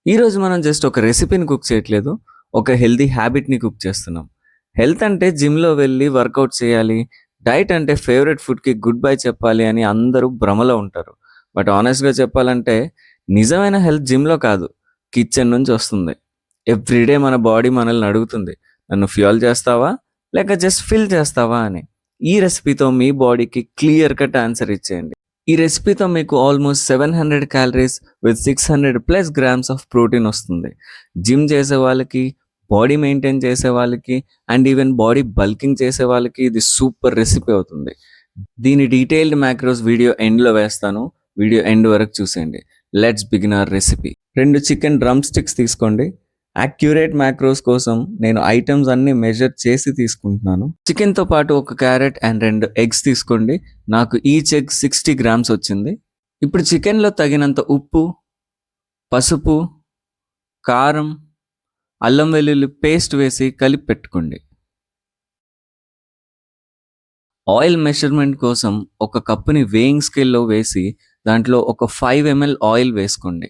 ఈరోజు మనం జస్ట్ ఒక రెసిపీని కుక్ చేయట్లేదు. ఒక హెల్తీ హ్యాబిట్‌ని కుక్ చేస్తున్నాం. హెల్త్ అంటే జిమ్‌లో వెళ్లి వర్కౌట్ చేయాలి. డైట్ అంటే ఫేవరెట్ ఫుడ్‌కి గుడ్ బై చెప్పాలి అని అందరూ భ్రమలో ఉంటారు. బట్ హానెస్ట్‌గా చెప్పాలంటే నిజమైన హెల్త్ జిమ్‌లో కాదు, కిచెన్ నుంచి వస్తుంది. ఎవ్రీడే మన బాడీ మనల్ని అడుగుతుంది. నన్ను ఫ్యూయల్ చేస్తావా? లేక జస్ట్ ఫిల్ చేస్తావా అని. ఈ రెసిపీతో మీ బాడీకి క్లియర్ కట్ ఆన్సర్ ఇచ్చేయండి. ఈ రెసిపీతో మీకు almost 700 calories with 600+ grams of protein వస్తుంది. జిమ్ చేసే వాళ్ళకి, బాడీ మెయింటైన్ చేసే వాళ్ళకి అండ్ ఈవెన్ బాడీ బల్కింగ్ చేసే వాళ్ళకి ఇది సూపర్ రెసిపీ అవుతుంది. దీని డీటెయిల్డ్ మ్యాక్రోస్ వీడియో ఎండ్లో వేస్తాను. వీడియో ఎండ్ వరకు చూసేయండి. Let's begin our recipe. 2 chicken drum sticks తీసుకోండి. యాక్యురేట్ మ్యాక్రోస్ కోసం నేను ఐటమ్స్ అన్ని మెజర్ చేసి తీసుకుంటున్నాను. చికెన్తో పాటు ఒక క్యారెట్ అండ్ 2 ఎగ్స్ తీసుకోండి. నాకు ఈచ్ ఎగ్ 60 గ్రామ్స్ వచ్చింది. ఇప్పుడు చికెన్లో తగినంత ఉప్పు, పసుపు, కారం, అల్లం వెల్లుల్లి పేస్ట్ వేసి కలిపి పెట్టుకోండి. ఆయిల్ మెజర్మెంట్ కోసం ఒక కప్పుని వేయింగ్ స్కేల్లో వేసి దాంట్లో ఒక 5 ml ఆయిల్ వేసుకోండి.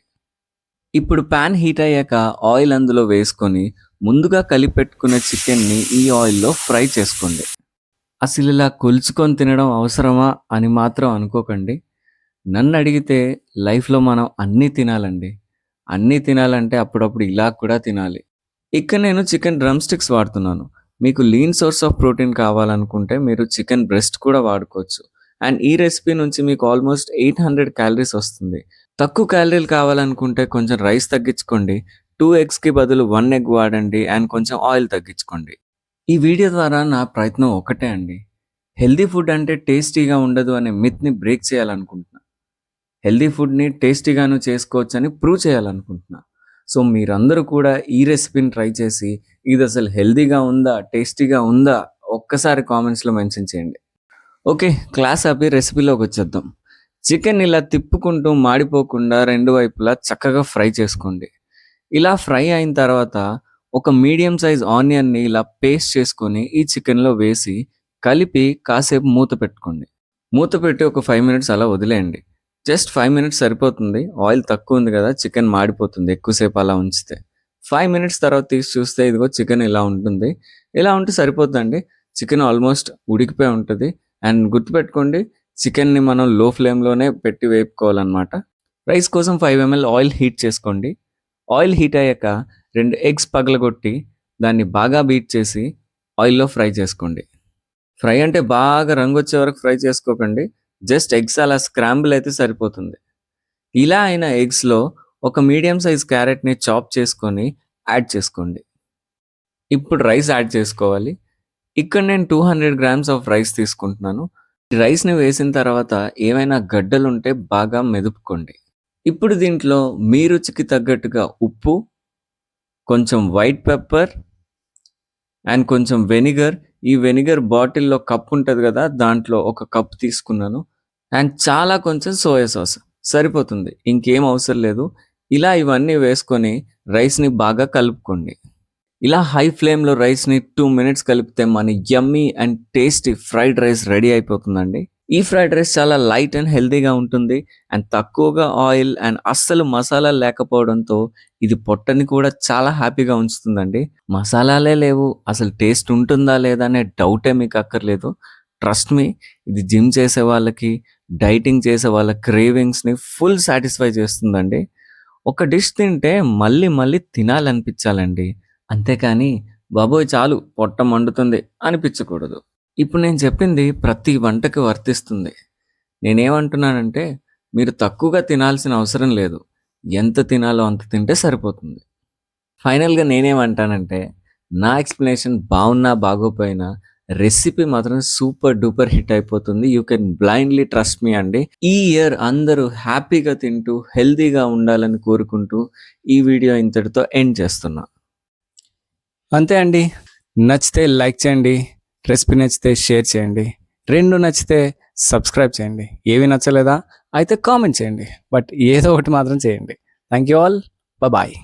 ఇప్పుడు ప్యాన్ హీట్ అయ్యాక ఆయిల్ అందులో వేసుకొని ముందుగా కలిపెట్టుకున్న చికెన్ని ఈ ఆయిల్లో ఫ్రై చేసుకోండి. అసలు ఇలా కొలుచుకొని తినడం అవసరమా అని మాత్రం అనుకోకండి. నన్ను అడిగితే లైఫ్లో మనం అన్నీ తినాలండి. అన్నీ తినాలంటే అప్పుడప్పుడు ఇలా కూడా తినాలి. ఇక్కడ నేను చికెన్ డ్రమ్ స్టిక్స్ వాడుతున్నాను. మీకు లీన్ సోర్స్ ఆఫ్ ప్రోటీన్ కావాలనుకుంటే మీరు చికెన్ బ్రెస్ట్ కూడా వాడుకోవచ్చు. అండ్ ఈ రెసిపీ నుంచి మీకు ఆల్మోస్ట్ 800 క్యాలరీస్ వస్తుంది. తక్కువ క్యాలరీలు కావాలనుకుంటే కొంచెం రైస్ తగ్గించుకోండి. 2 ఎగ్స్‌కి బదులు 1 ఎగ్ వాడండి అండ్ కొంచెం ఆయిల్ తగ్గించుకోండి. ఈ వీడియో ద్వారా నా ప్రయత్నం ఒకటే అండి. హెల్తీ ఫుడ్ అంటే టేస్టీగా ఉండదు అనే మిత్‌ని బ్రేక్ చేయాలనుకుంటున్నా. హెల్తీ ఫుడ్‌ని టేస్టీగాను చేసుకోవచ్చని ప్రూవ్ చేయాలనుకుంటున్నా. సో మీరందరూ కూడా ఈ రెసిపీని ట్రై చేసి ఇది అసలు హెల్తీగా ఉందా? టేస్టీగా ఉందా? ఒక్కసారి కామెంట్స్‌లో మెన్షన్ చేయండి. ఓకే, క్లాస్ ఆపి రెసిపీలోకి వచ్చేద్దాం. చికెన్ ఇలా తిప్పుకుంటూ మాడిపోకుండా 2 వైపులా చక్కగా ఫ్రై చేసుకోండి. ఇలా ఫ్రై అయిన తర్వాత ఒక మీడియం సైజ్ ఆనియన్ని ఇలా పేస్ట్ చేసుకొని ఈ చికెన్లో వేసి కలిపి కాసేపు మూత పెట్టుకోండి. మూత పెట్టి ఒక 5 మినిట్స్ అలా వదిలేయండి. జస్ట్ 5 మినిట్స్ సరిపోతుంది. ఆయిల్ తక్కువ ఉంది కదా, చికెన్ మాడిపోతుంది ఎక్కువసేపు అలా ఉంచితే. 5 మినిట్స్ తర్వాత తీసి చూస్తే ఇదిగో చికెన్ ఇలా ఉంటుంది. ఇలా ఉంటే సరిపోతుందండి. చికెన్ ఆల్మోస్ట్ ఉడికిపోయి ఉంటుంది. అండ్ గుర్తుపెట్టుకోండి, చికెన్ని మనం లో ఫ్లేమ్లోనే పెట్టి వేపుకోవాలన్నమాట. రైస్ కోసం 5 ml ఆయిల్ హీట్ చేసుకోండి. ఆయిల్ హీట్ అయ్యాక 2 ఎగ్స్ పగలగొట్టి దాన్ని బాగా బీట్ చేసి ఆయిల్లో ఫ్రై చేసుకోండి. ఫ్రై అంటే బాగా రంగు వచ్చే వరకు ఫ్రై చేసుకోకండి. జస్ట్ ఎగ్స్ అలా స్క్రాంబుల్ అయితే సరిపోతుంది. ఇలా అయిన ఎగ్స్లో ఒక మీడియం సైజ్ క్యారెట్ని చాప్ చేసుకొని యాడ్ చేసుకోండి. ఇప్పుడు రైస్ యాడ్ చేసుకోవాలి. ఇక్కడ నేను 200 గ్రామ్స్ ఆఫ్ రైస్ తీసుకుంటున్నాను. రైస్ని వేసిన తర్వాత ఏమైనా గడ్డలుంటే బాగా మెదుపుకోండి. ఇప్పుడు దీంట్లో మీ రుచికి తగ్గట్టుగా ఉప్పు, కొంచెం వైట్ పెప్పర్ అండ్ కొంచెం వెనిగర్. ఈ వెనిగర్ బాటిల్లో కప్ ఉంటుంది కదా, దాంట్లో ఒక కప్ తీసుకున్నాను. అండ్ చాలా కొంచెం సోయా సాస్ సరిపోతుంది, ఇంకేం అవసరం లేదు. ఇలా ఇవన్నీ వేసుకొని రైస్ని బాగా కలుపుకోండి. ఇలా హై ఫ్లేమ్లో రైస్ని 2 మినిట్స్ కలిపితే మన యమ్మీ and tasty fried rice ready అయిపోతుందండి. ఈ ఫ్రైడ్ రైస్ చాలా లైట్ అండ్ హెల్తీగా ఉంటుంది అండ్ తక్కువగా ఆయిల్ అండ్ అస్సలు మసాలా లేకపోవడంతో ఇది పొట్టని కూడా చాలా హ్యాపీగా ఉంచుతుందండి. మసాలాలే లేవు, అసలు టేస్ట్ ఉంటుందా లేదా అనే డౌటే మీకు అక్కర్లేదు. ట్రస్ట్ మీ, ఇది జిమ్ చేసే వాళ్ళకి, డైటింగ్ చేసే వాళ్ళ క్రేవింగ్స్ని ఫుల్ సాటిస్ఫై చేస్తుందండి. ఒక డిష్ తింటే మళ్ళీ మళ్ళీ తినాలనిపించాలండి. అంతేకాని బాబోయ్ చాలు పొట్ట మండుతుంది అనిపించకూడదు. ఇప్పుడు నేను చెప్పింది ప్రతి వంటకి వర్తిస్తుంది. నేనేమంటున్నానంటే మీరు తక్కువగా తినాల్సిన అవసరం లేదు. ఎంత తినాలో అంత తింటే సరిపోతుంది. ఫైనల్గా నేనేమంటానంటే నా ఎక్స్ప్లెనేషన్ బాగున్నా బాగోపోయినా రెసిపీ మాత్రం సూపర్ డూపర్ హిట్ అయిపోతుంది. You can blindly trust me అండి. ఈ ఇయర్ అందరూ హ్యాపీగా తింటూ హెల్తీగా ఉండాలని కోరుకుంటూ ఈ వీడియో ఇంతటితో ఎండ్ చేస్తున్నా. అంతే అండి. నచ్చితే లైక్ చేయండి, రెసిపీ నచ్చితే షేర్ చేయండి, 2 నచ్చితే సబ్స్క్రైబ్ చేయండి. ఏవి నచ్చలేదా అయితే కామెంట్ చేయండి, బట్ ఏదో ఒకటి మాత్రం చేయండి. Thank you all. బాయ్.